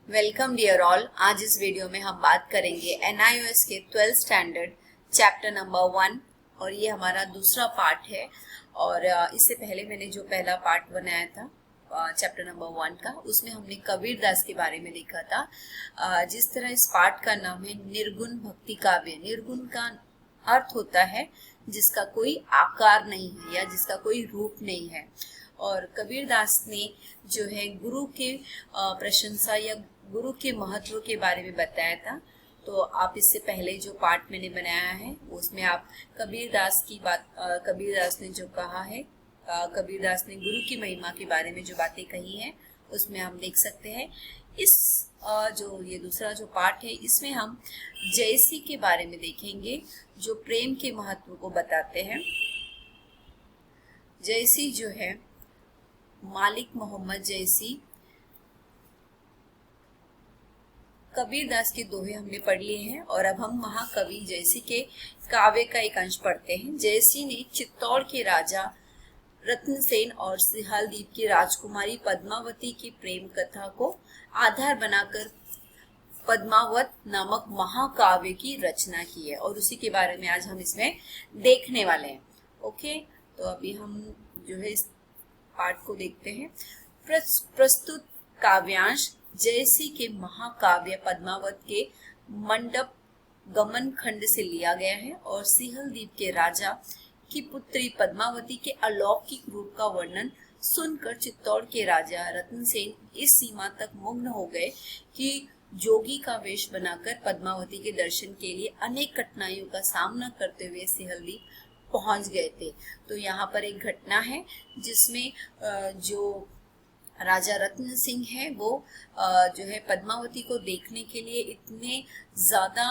Welcome dear all. आज इस video में हम बात करेंगे NIOS के 12th स्टैंडर्ड चैप्टर नंबर 1 और ये हमारा दूसरा पार्ट है। और इससे पहले मैंने जो पहला पार्ट बनाया था चैप्टर नंबर 1 का, उसमें हमने कबीर दास के बारे में देखा था। जिस तरह इस पार्ट का नाम है निर्गुण भक्ति काव्य। निर्गुण का अर्थ होता है जिसका कोई आकार नहीं है या जिसका कोई रूप नहीं है। और कबीर दास ने जो है गुरु के प्रशंसा या गुरु के महत्व के बारे में बताया था। तो आप इससे पहले जो पार्ट मैंने बनाया है उसमें आप कबीर दास की बात, कबीर दास ने जो कहा है, कबीर दास ने गुरु की महिमा के बारे में जो बातें कही हैं उसमें हम देख सकते हैं। इस जो ये दूसरा जो पार्ट है इसमें हम जयसी के बारे में देखेंगे जो प्रेम के महत्व को बताते हैं। जयसी जो है मालिक मोहम्मद जयसी, कबीर दास के दोहे हमने पढ़ लिए हैं और अब हम महाकवि जयसी के काव्य का एक अंश पढ़ते हैं। जयसी ने चित्तौड़ के राजा रत्नसेन और सिहालदीप की राजकुमारी पद्मावती की प्रेम कथा को आधार बनाकर पद्मावत नामक महाकाव्य की रचना की है और उसी के बारे में आज हम इसमें देखने वाले हैं। ओके, तो अभी हम जो है इस पाठ को देखते हैं। प्रस्तुत काव्यांश जयसी के महाकाव्य पद्मावत के मंडप गमन खंड से लिया गया है और सिहलदीप के राजा की पुत्री पद्मावती के अलौकिक रूप का वर्णन सुनकर चित्तौड़ के राजा रत्नसेन इस सीमा तक मुग्ध हो गए कि जोगी का वेश बनाकर पद्मावती के दर्शन के लिए अनेक कठिनाइयों का सामना करते हुए सिहलदीप पहुंच गए थे। तो यहाँ पर एक घटना है जिसमें जो राजा रत्न सिंह है वो जो है पद्मावती को देखने के लिए इतने ज्यादा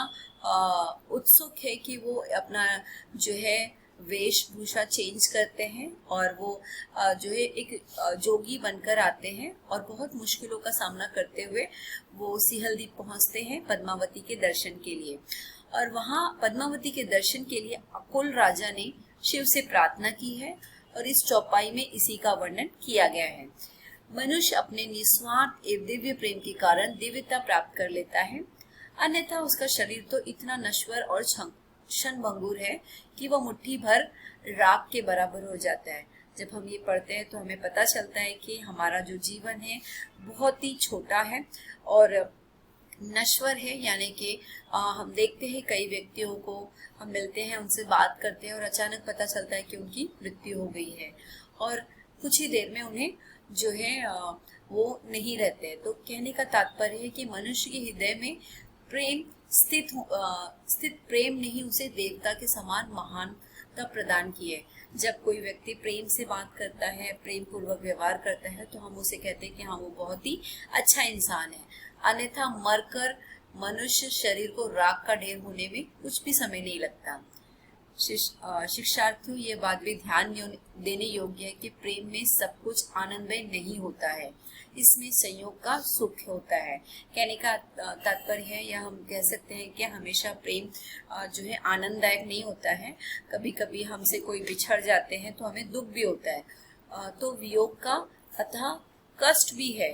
उत्सुक है कि वो अपना जो है वेशभूषा चेंज करते हैं और वो जो है एक जोगी बनकर आते हैं और बहुत मुश्किलों का सामना करते हुए वो सिहलदीप पहुंचते हैं पद्मावती के दर्शन के लिए। और वहां पद्मावती के दर्शन के लिए अकुल राजा ने शिव से प्रार्थना की है और इस चौपाई में इसी का वर्णन किया गया है। मनुष्य अपने निस्वार्थ एवं दिव्य प्रेम के कारण दिव्यता प्राप्त कर लेता है, अन्यथा उसका शरीर तो इतना नश्वर और क्षणभंगुर है कि वह मुट्ठी भर राख के बराबर हो जाता है। जब हम ये पढ़ते हैं तो हमें पता चलता है कि हमारा जो जीवन है बहुत ही छोटा है और नश्वर है। यानी कि हम देखते हैं कई व्यक्तियों को हम मिलते हैं, उनसे बात करते हैं और अचानक पता चलता है कि उनकी मृत्यु हो गई है और कुछ ही देर में उन्हें जो है वो नहीं रहते। तो कहने का तात्पर्य है कि मनुष्य के हृदय में प्रेम स्थित प्रेम नहीं उसे देवता के समान महानता प्रदान की है। जब कोई व्यक्ति प्रेम से बात करता है, प्रेम पूर्वक व्यवहार करता है तो हम उसे कहते हैं कि हाँ वो बहुत ही अच्छा इंसान है। अन्यथा मरकर मनुष्य शरीर को राख का ढेर होने में कुछ भी समय नहीं लगता। शिक्षार्थियों ये बात भी ध्यान देने योग्य है कि प्रेम में सब कुछ आनंदमय नहीं होता है, इसमें संयोग का सुख होता है। कहने का तात्पर्य है या हम कह सकते हैं कि हमेशा प्रेम जो है आनंददायक नहीं होता है। कभी कभी हमसे कोई बिछड़ जाते हैं तो हमें दुख भी होता है। तो वियोग का अतः कष्ट भी है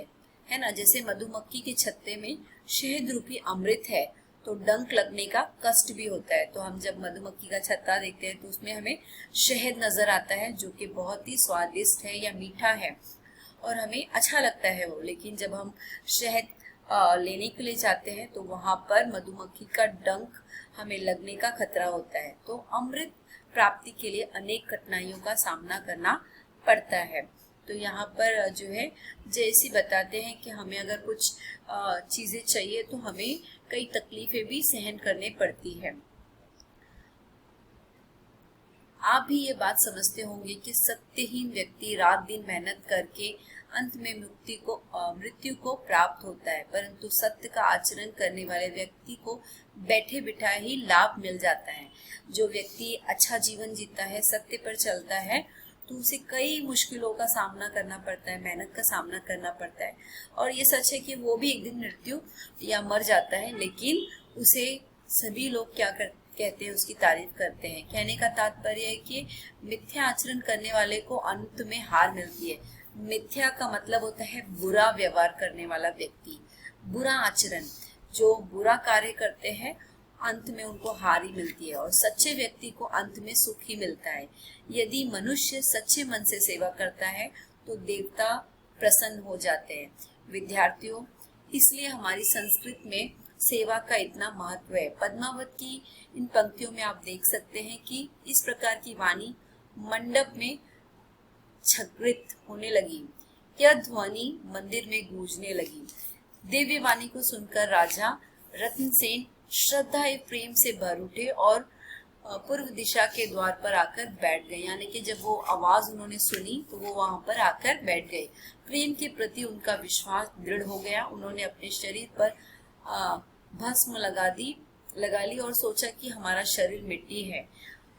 ना। जैसे मधुमक्खी के छत्ते में शहद रूपी अमृत है तो डंक लगने का कष्ट भी होता है। तो हम जब मधुमक्खी का छत्ता देखते हैं तो उसमें हमें शहद नजर आता है जो कि बहुत ही स्वादिष्ट है या मीठा है और हमें अच्छा लगता है वो। लेकिन जब हम शहद लेने के लिए जाते हैं तो वहां पर मधुमक्खी का डंक हमें लगने का खतरा होता है। तो अमृत प्राप्ति के लिए अनेक कठिनाइयों का सामना करना पड़ता है। तो यहाँ पर जो है जैसी बताते हैं कि हमें अगर कुछ चीजें चाहिए तो हमें कई तकलीफें भी सहन करने पड़ती है। आप भी ये बात समझते होंगे कि सत्यहीन व्यक्ति रात दिन मेहनत करके अंत में मृत्यु को प्राप्त होता है, परंतु सत्य का आचरण करने वाले व्यक्ति को बैठे बिठाए ही लाभ मिल जाता है। जो व्यक्ति अच्छा जीवन जीता है, सत्य पर चलता है, तो उसे कई मुश्किलों का सामना करना पड़ता है, मेहनत का सामना करना पड़ता है। और ये सच है कि वो भी एक दिन मृत्यु या मर जाता है, लेकिन उसे सभी लोग क्या कहते हैं, उसकी तारीफ करते हैं। कहने का तात्पर्य है कि मिथ्या आचरण करने वाले को अंत में हार मिलती है। मिथ्या का मतलब होता है बुरा व्यवहार करने वाला व्यक्ति। बुरा आचरण, जो बुरा कार्य करते हैं अंत में उनको हार ही मिलती है और सच्चे व्यक्ति को अंत में सुख ही मिलता है। यदि मनुष्य सच्चे मन से सेवा करता है तो देवता प्रसन्न हो जाते हैं। विद्यार्थियों, इसलिए हमारी संस्कृत में सेवा का इतना महत्व है। पद्मावत की इन पंक्तियों में आप देख सकते हैं कि इस प्रकार की वाणी मंडप में छकृत होने लगी, यह ध्वनि मंदिर में गूंजने लगी। दिव्य वाणी को सुनकर राजा रत्नसेन श्रद्धा एवं प्रेम से भर उठे और पूर्व दिशा के द्वार पर आकर बैठ गए। यानी कि जब वो आवाज उन्होंने सुनी तो वो वहां पर आकर बैठ गए। प्रेम के प्रति उनका विश्वास दृढ़ हो गया। उन्होंने अपने शरीर पर भस्म लगा ली और सोचा कि हमारा शरीर मिट्टी है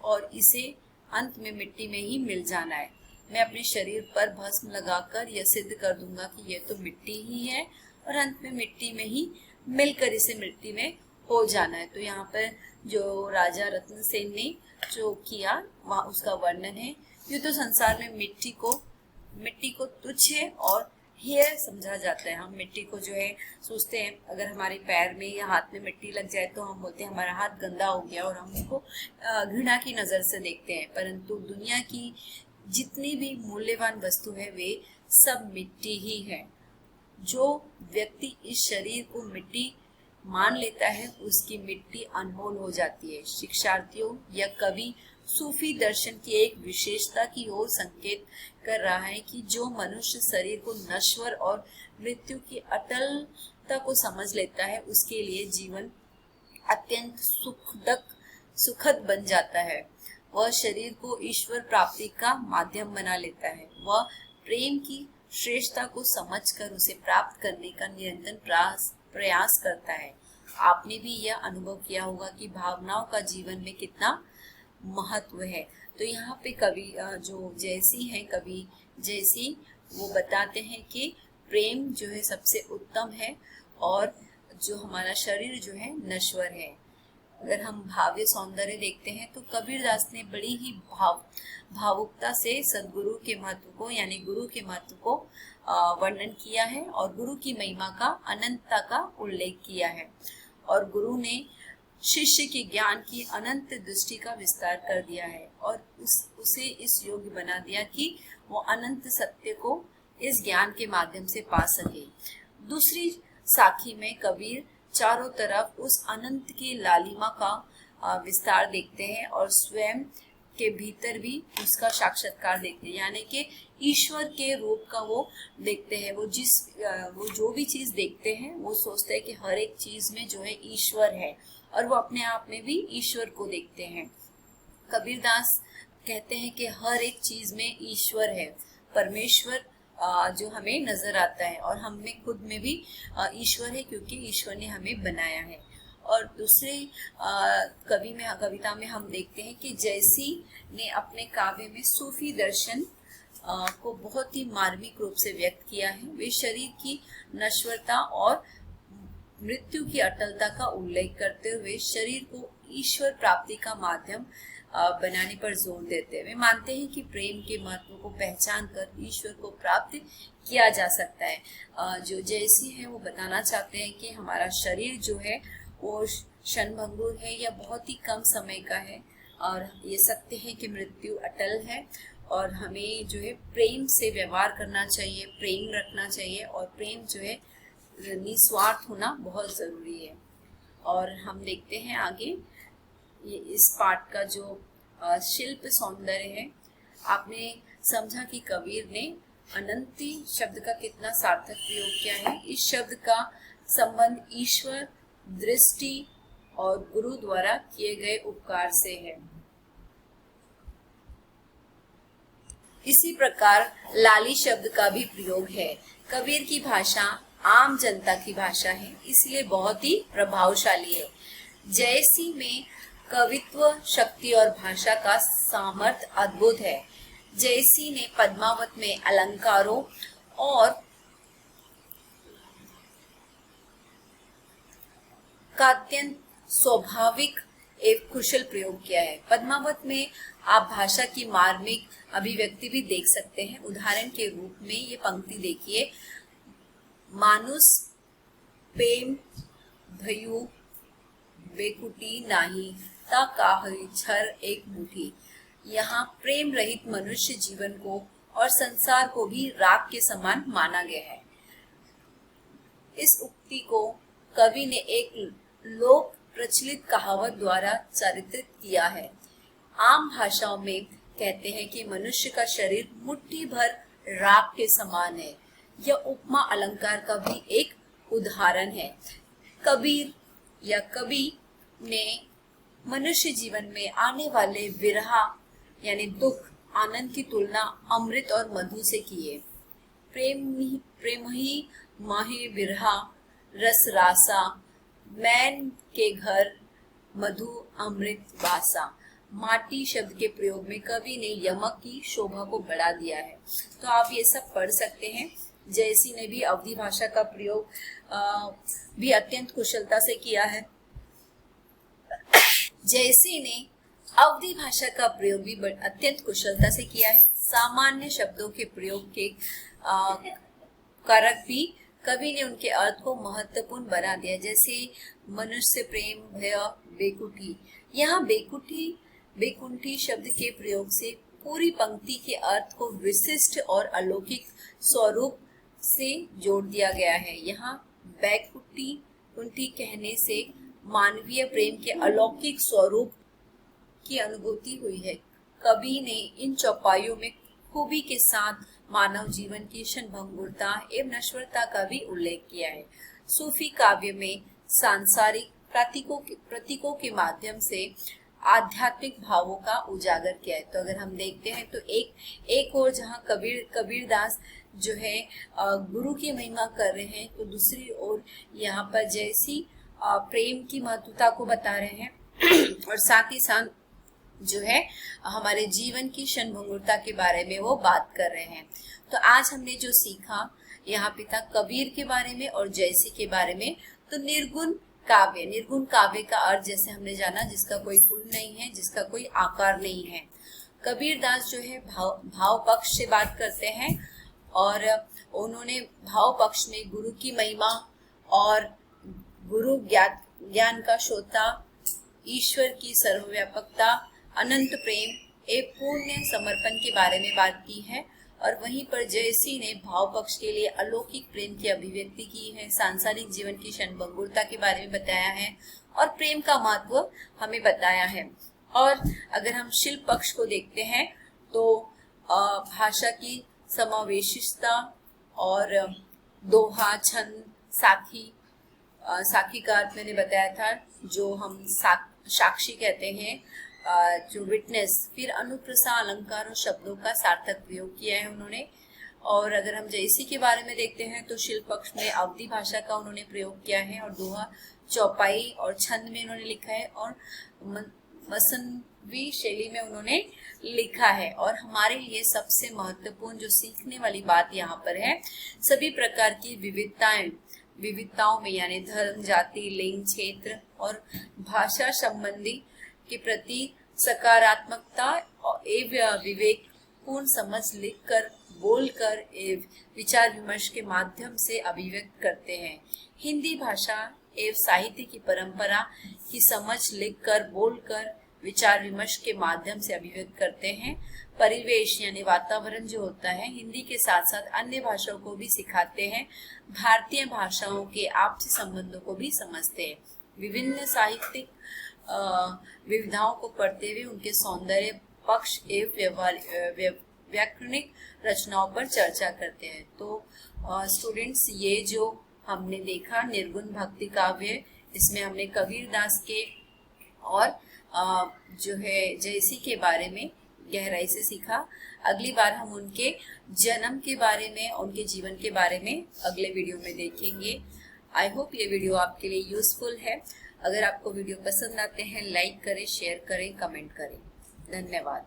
और इसे अंत में मिट्टी में ही मिल जाना है। मैं अपने शरीर पर भस्म लगाकर यह सिद्ध कर दूंगा कि यह तो मिट्टी ही है और अंत में मिट्टी में ही मिलकर इसे मिट्टी में हो जाना है। तो यहाँ पर जो राजा रत्नसेन ने जो किया वहाँ उसका वर्णन है। ये तो संसार में मिट्टी को तुच्छ है और हेय समझा जाता है। हम मिट्टी को जो है सोचते हैं, अगर हमारे पैर में या हाथ में मिट्टी लग जाए तो हम बोलते हैं हमारा हाथ गंदा हो गया और हम उसको घृणा की नजर से देखते हैं। परंतु दुनिया की जितनी भी मूल्यवान वस्तु है वे सब मिट्टी ही है। जो व्यक्ति इस शरीर को मिट्टी मान लेता है उसकी मिट्टी अनमोल हो जाती है। शिक्षार्थियों, यह कवि सूफी दर्शन की एक विशेषता की ओर संकेत कर रहा है कि जो मनुष्य शरीर को नश्वर और मृत्यु की अटलता को समझ लेता है उसके लिए जीवन अत्यंत सुखद बन जाता है। वह शरीर को ईश्वर प्राप्ति का माध्यम बना लेता है। वह प्रेम की श्रेष्ठता को समझकर उसे प्राप्त करने का निरंतर प्रयास करता है। आपने भी यह अनुभव किया होगा कि भावनाओं का जीवन में कितना महत्व है। तो यहाँ पे कवि जो जयसी है, कवि जयसी, वो बताते हैं कि प्रेम जो है सबसे उत्तम है और जो हमारा शरीर जो है नश्वर है। अगर हम भाव्य सौंदर्य देखते हैं तो कबीरदास ने बड़ी ही भावुकता से सदगुरु के महत्व को यानी गुरु के महत्व को वर्णन किया है और गुरु की महिमा का अनंतता का उल्लेख किया है और गुरु ने शिष्य के ज्ञान की अनंत दृष्टि का विस्तार कर दिया है और उसे इस योग्य बना दिया कि वो अनंत सत्य को इस ज्ञान के माध्यम से पा सके। दूसरी साखी में कबीर चारों तरफ उस अनंत की लालिमा का विस्तार देखते हैं और स्वयं के भीतर भी उसका साक्षात्कार देखते हैं। यानी कि ईश्वर के रूप का वो देखते हैं। वो जो भी चीज देखते हैं वो सोचते हैं कि हर एक चीज में जो है ईश्वर है और वो अपने आप में भी ईश्वर को देखते हैं। कबीरदास कहते हैं कि हर एक चीज में ईश्वर है। परमेश्वर जो हमें नजर आता है और हम में खुद में भी ईश्वर है क्योंकि ईश्वर ने हमें बनाया है। और दूसरे कविता में हम देखते हैं कि जयसी ने अपने काव्य में सूफी दर्शन को बहुत ही मार्मिक रूप से व्यक्त किया है। वे शरीर की नश्वरता और मृत्यु की अटलता का उल्लेख करते हुए शरीर को ईश्वर प्राप्ति का माध्यम बनाने पर जोर देते हैं। वे मानते हैं कि प्रेम के महत्व को पहचान कर ईश्वर को प्राप्त किया जा सकता है। जो जयसी है वो बताना चाहते हैं कि हमारा शरीर जो है वो क्षणभंगुर है या बहुत ही कम समय का है और ये सत्य है कि मृत्यु अटल है और हमें जो है प्रेम से व्यवहार करना चाहिए, प्रेम रखना चाहिए और प्रेम जो है निस्वार्थ होना बहुत जरूरी है। और हम देखते हैं आगे ये इस पाठ का जो शिल्प सौंदर्य है। आपने समझा कि कबीर ने अनंती शब्द का कितना सार्थक प्रयोग किया है। इस शब्द का संबंध ईश्वर, दृष्टि और गुरु द्वारा किए गए उपकार से है। इसी प्रकार लाली शब्द का भी प्रयोग है। कबीर की भाषा आम जनता की भाषा है, इसलिए बहुत ही प्रभावशाली है। जयसी में कवित्व, शक्ति और भाषा का सामर्थ्य अद्भुत है। जयसी ने पद्मावत में अलंकारों और का अत्यंत स्वाभाविक एक कुशल प्रयोग किया है। पद्मावत में आप भाषा की मार्मिक अभिव्यक्ति भी देख सकते हैं। उदाहरण के रूप में ये पंक्ति देखिए, मानुष प्रेम भयु बेकुटी नाही ता काहई छर एक मुठी। यहाँ प्रेम रहित मनुष्य जीवन को और संसार को भी राख के समान माना गया है। इस उक्ति को कवि ने एक लोक प्रचलित कहावत द्वारा चारित्रित किया है। आम भाषाओं में कहते हैं कि मनुष्य का शरीर मुट्ठी भर राख के समान है। यह उपमा अलंकार का भी एक उदाहरण है। कबीर या कवि ने मनुष्य जीवन में आने वाले विरह यानी दुख आनंद की तुलना अमृत और मधु से की है। प्रेम ही माहे विरहा रस रासा, मैन के घर मधु अमृत वासा। माटी शब्द के प्रयोग में कवि ने यमक की शोभा को बढ़ा दिया है। तो आप ये सब पढ़ सकते हैं। जयसी ने भी अवधी भाषा का प्रयोग भी अत्यंत कुशलता से किया है। जयसी ने अवधी भाषा का प्रयोग भी अत्यंत कुशलता से किया है। सामान्य शब्दों के प्रयोग के कारक भी कवि ने उनके अर्थ को महत्वपूर्ण बना दिया, जैसे मनुष्य प्रेम भय बेकुटी। यहाँ बेकुंठी शब्द के प्रयोग से पूरी पंक्ति के अर्थ को विशिष्ट और अलौकिक स्वरूप से जोड़ दिया गया है। यहाँ बैकुंठी कहने से मानवीय प्रेम के अलौकिक स्वरूप की अनुभूति हुई है। कवि ने इन चौपाइयों में खूबी के साथ मानव जीवन की क्षणभंगुरता एवं नश्वरता का भी उल्लेख किया है। सूफी काव्य में सांसारिक प्रतीकों के माध्यम से आध्यात्मिक भावों का उजागर किया है। तो अगर हम देखते हैं तो एक और जहाँ कबीरदास जो है गुरु की महिमा कर रहे हैं, तो दूसरी ओर यहाँ पर जैसी प्रेम की महत्वता को बता रहे हैं और साथ ही साथ जो है हमारे जीवन की क्षणभंगुरता के बारे में वो बात कर रहे हैं। तो आज हमने जो सीखा यहाँ पे था कबीर के बारे में और जयसी के बारे में। तो निर्गुण काव्य का अर्थ जैसे हमने जाना जिसका कोई गुण नहीं है, जिसका कोई आकार नहीं है। कबीरदास जो है भाव पक्ष से बात करते हैं और उन्होंने भाव पक्ष में गुरु की महिमा और गुरु ज्ञान का श्रोता, ईश्वर की सर्वव्यापकता, अनंत प्रेम एवं पूर्ण समर्पण के बारे में बात की है। और वहीं पर जयसी ने भाव पक्ष के लिए अलौकिक प्रेम की अभिव्यक्ति की है, सांसारिक जीवन की क्षणभंगुरता के बारे में बताया है और प्रेम का महत्व हमें बताया है। और अगर हम शिल्प पक्ष को देखते हैं तो भाषा की समावेशिता और दोहा, छंद, साखी का अर्थ मैंने बताया था, जो हम साक्षी कहते हैं, जो विटनेस। फिर अनुप्रासा, अलंकार और शब्दों का सार्थक प्रयोग किया है उन्होंने। और अगर हम जयसी के बारे में देखते हैं तो शिल्प पक्ष में अवधी भाषा का उन्होंने प्रयोग किया है और दोहा, चौपाई और छंद में उन्होंने लिखा है और मसनवी शैली में उन्होंने लिखा है। और हमारे लिए सबसे महत्वपूर्ण जो सीखने वाली बात यहाँ पर है, सभी प्रकार की विविधताओं में यानी धर्म, जाति, लिंग, क्षेत्र और भाषा संबंधी के प्रति सकारात्मकता एवं विवेकपूर्ण समझ लिखकर, बोलकर एवं विचार विमर्श के माध्यम से अभिव्यक्त करते हैं। हिंदी भाषा एवं साहित्य की परंपरा की समझ लिखकर, बोलकर, विचार विमर्श के माध्यम से अभिव्यक्त करते हैं। परिवेश यानी वातावरण जो होता है, हिंदी के साथ साथ अन्य भाषाओं को भी सिखाते हैं। भारतीय भाषाओं के आपसी संबंधों को भी समझते हैं। विभिन्न साहित्यिक विविधताओं को पढ़ते हुए उनके सौंदर्य, पक्ष एवं व्याकरणिक रचनाओं पर चर्चा करते हैं। तो स्टूडेंट्स, ये जो हमने देखा निर्गुण भक्ति काव्य, इसमें हमने कबीरदास के और जो है जयसी के बारे में गहराई से सीखा। अगली बार हम उनके जन्म के बारे में, उनके जीवन के बारे में अगले वीडियो में देखेंगे। आई होप ये वीडियो आपके लिए यूजफुल है। अगर आपको वीडियो पसंद आते हैं, लाइक करें, शेयर करें, कमेंट करें। धन्यवाद।